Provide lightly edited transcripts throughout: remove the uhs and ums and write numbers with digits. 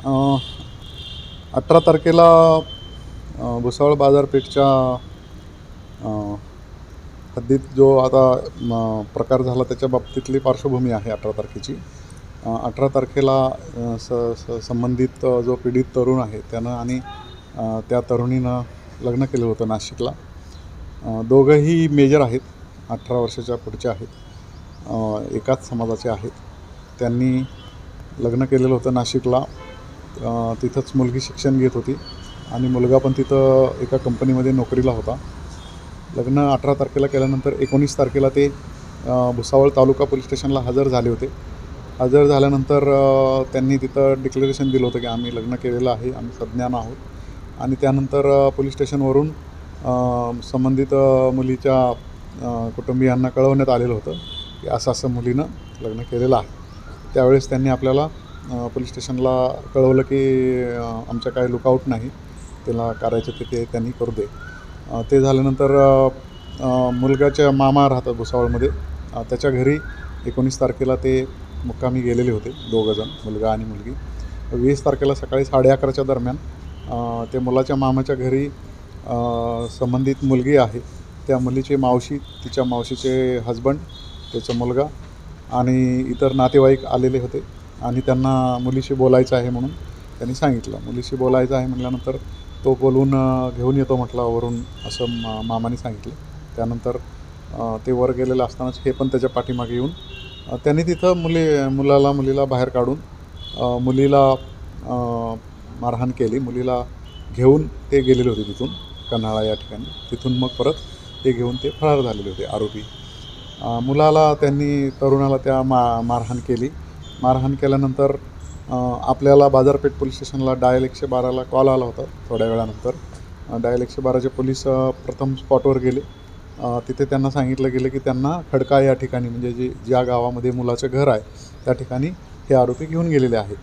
18 तारखेला भुसावळ बाजारपेठच्या हद्दीत जो आता प्रकार झाला त्याच्या बाबतीतली पार्श्वभूमी आहे 18 तारखेची. 18 तारखेला संबंधित जो पीडित तरुण आहे त्यानं आणि त्या तरुणीनं लग्न केलं होतं नाशिकला. दोघंही मेजर आहेत, 18 वर्षाच्या पुढचे आहेत, एकाच समाजाचे आहेत. त्यांनी लग्न केलेलं होतं नाशिकला. तिथंच मुलगी शिक्षण घेत होती आणि मुलगा पण तिथं एका कंपनीमध्ये नोकरीला होता. लग्न 18 तारखेला केल्यानंतर 19 तारखेला ते भुसावळ तालुका पोलीस स्टेशनला हजर झाले होते. हजर झाल्यानंतर त्यांनी तिथं डिक्लेरेशन दिलं होतं की आम्ही लग्न केलेलं आहे, आम्ही सज्ञान आहोत. आणि त्यानंतर पोलीस स्टेशनवरून संबंधित मुलीच्या कुटुंबियांना कळवण्यात आलेलं होतं की असं मुलीनं लग्न केलेलं आहे. त्यावेळेस त्यांनी आपल्याला पोलीस स्टेशनला कळवलं की आमच्या काय लुकआउट नाही, त्याला करायचं ते त्यांनी करू दे. ते झाल्यानंतर मुलगाच्या मामा राहतात भुसावळमध्ये, त्याच्या घरी 19 तारखेला ते मुक्कामी गेलेले होते, दोघंजण, मुलगा आणि मुलगी. 20 तारखेला सकाळी 11:30च्या दरम्यान ते मुलाच्या मामाच्या घरी संबंधित मुलगी आहे त्या मुलीची मावशी, तिच्या मावशीचे हजबंड, त्याचा मुलगा आणि इतर नातेवाईक आलेले होते आणि त्यांना मुलीशी बोलायचं आहे म्हणून त्यांनी सांगितलं. मुलीशी बोलायचं आहे म्हटल्यानंतर तो बोलवून घेऊन येतो म्हटला वरून, असं मामाने सांगितलं. त्यानंतर ते वर गेलेलं असतानाच हे पण त्याच्या पाठीमागे येऊन त्यांनी तिथं मुलीला बाहेर काढून मुलीला मारहाण केली. मुलीला घेऊन ते गेलेले होते तिथून कन्हाळा या ठिकाणी. तिथून मग परत ते घेऊन ते फरार झालेले होते आरोपी. मुलाला त्यांनी, तरुणाला त्या मारहाण केली. मारहाण केल्यानंतर आपल्याला बाजारपेठ पोलीस स्टेशनला डायल 112ला कॉल आला होता. थोड्या वेळानंतर डायल 112चे पोलीस प्रथम स्पॉटवर गेले. तिथे त्यांना सांगितलं गेलं की त्यांना खडका या ठिकाणी, म्हणजे ज्या गावामध्ये मुलाचं घर आहे त्या ठिकाणी हे आरोपी घेऊन गेलेले आहेत.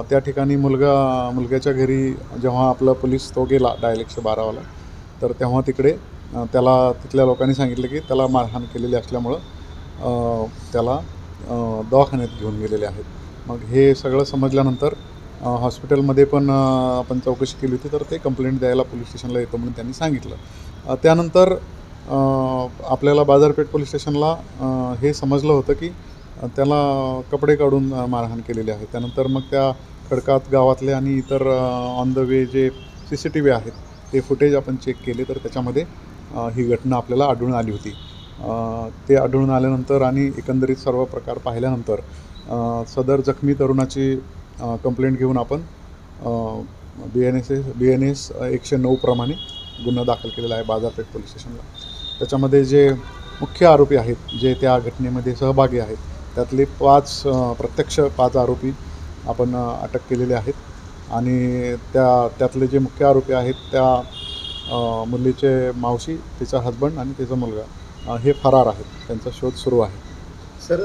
त्या ठिकाणी मुलग्याच्या घरी जेव्हा आपला पोलीस तो गेला डायल 112वाला, तर तेव्हा तिकडे त्याला तिथल्या लोकांनी सांगितलं की त्याला मारहाण केलेली असल्यामुळं त्याला दवाखान्यात घेऊन गेलेले आहेत. मग हे सगळं समजल्यानंतर हॉस्पिटलमध्ये पण आपण चौकशी केली होती, तर ते कंप्लेंट द्यायला पोलीस स्टेशनला येतो म्हणून त्यांनी सांगितलं. त्यानंतर आपल्याला बाजारपेठ पोलीस स्टेशनला हे समजलं होतं की त्याला कपडे काढून मारहाण केलेली आहे. त्यानंतर मग त्या खडकात गावातले आणि इतर ऑन द वे जे CCTV आहेत ते फुटेज आपण चेक केले, तर त्याच्यामध्ये ही घटना आपल्याला आढळून आली होती. ते आढळून आल्यानंतर आणि एकंदरीत सर्व प्रकार पाहिल्यानंतर सदर जखमी तरुणाची कंप्लेंट घेऊन आपण BNS 109 प्रमाणे गुन्हा दाखल केलेला आहे बाजारपेठ पोलीस स्टेशनला. त्याच्यामध्ये जे मुख्य आरोपी आहेत, जे त्या घटनेमध्ये सहभागी आहेत, त्यातले प्रत्यक्ष 5 आरोपी आपण अटक केलेले आहेत. आणि त्यातले जे मुख्य आरोपी आहेत त्या मुलीचे मावशी, तिचा हजबंड आणि तिचा मुलगा हे फरार आहेत. त्यांचा शोध सुरू आहे. सर,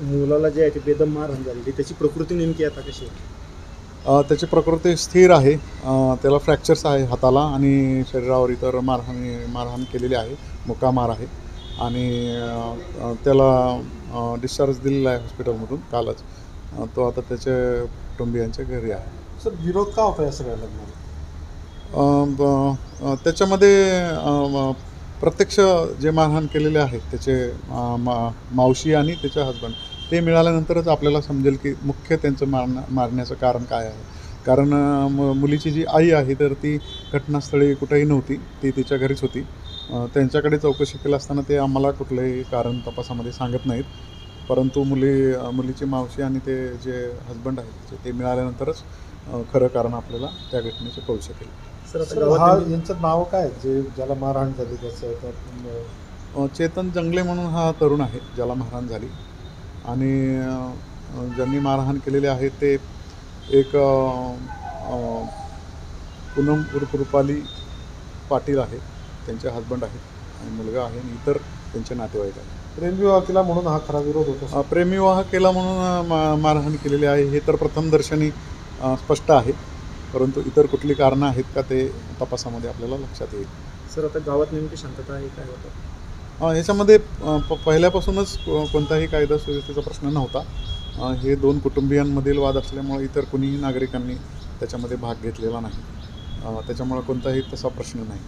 मुलाला जे आहे ते बेदम मारहाण झालेली, त्याची प्रकृती नेमकी आता कशी आहे? त्याची प्रकृती स्थिर आहे. त्याला फ्रॅक्चर्स आहे हाताला आणि शरीरावर इतर मारहाण केलेली आहे, मुका मार आहे. आणि त्याला डिस्चार्ज दिलेला आहे हॉस्पिटलमधून कालच. तो आता त्याच्या कुटुंबियांच्या घरी आहे. सर, विरोध का होता या सगळ्या लग्नाला? त्याच्यामध्ये प्रत्यक्ष जे मारहाण केलेले आहेत त्याचे मावशी आणि त्याचे हजबंड, ते मिळाल्यानंतरच आपल्याला समजेल की मुख्य त्यांचं मारण्याचं कारण काय आहे. कारण मुलीची जी आई आहे तर ती घटनास्थळी कुठेही नव्हती, ती तिच्या घरीच होती. त्यांच्याकडे चौकशी केली असताना ते आम्हाला कुठलंही कारण तपासामध्ये सांगत नाहीत. परंतु मुलीची मावशी आणि ते जे हजबंड आहेत ते मिळाल्यानंतरच खरं कारण आपल्याला त्या घटनेचं कळू शकेल. सर, यांचं नाव काय, जे ज्याला मारहाण झाली त्याचं? चेतन जंगले म्हणून हा तरुण आहे ज्याला मारहाण झाली. आणि ज्यांनी मारहाण केलेले आहे ते एक पूनम उर्फ रुपाली पाटील आहे, त्यांचे हजबंड आहेत आणि मुलगा आहे आणि इतर त्यांचे नातेवाईक आहेत. प्रेमविवाह केला म्हणून हा खरा विरोध होता? प्रेमविवाह केला म्हणून मारहाण केलेली आहे हे तर प्रथमदर्शनी स्पष्ट आहे. परंतु इतर कुठली कारणं आहेत का ते तपासामध्ये आपल्याला लक्षात येईल. सर, आता गावात नेमकी शांतता आहे, काय होतं? ह्याच्यामध्ये पहिल्यापासूनच कोणताही कायदा सुव्यवस्थेचा प्रश्न नव्हता. हे दोन कुटुंबियांमधील वाद असल्यामुळे इतर कुणीही नागरिकांनी त्याच्यामध्ये भाग घेतलेला नाही. त्याच्यामुळं कोणताही तसा प्रश्न नाही.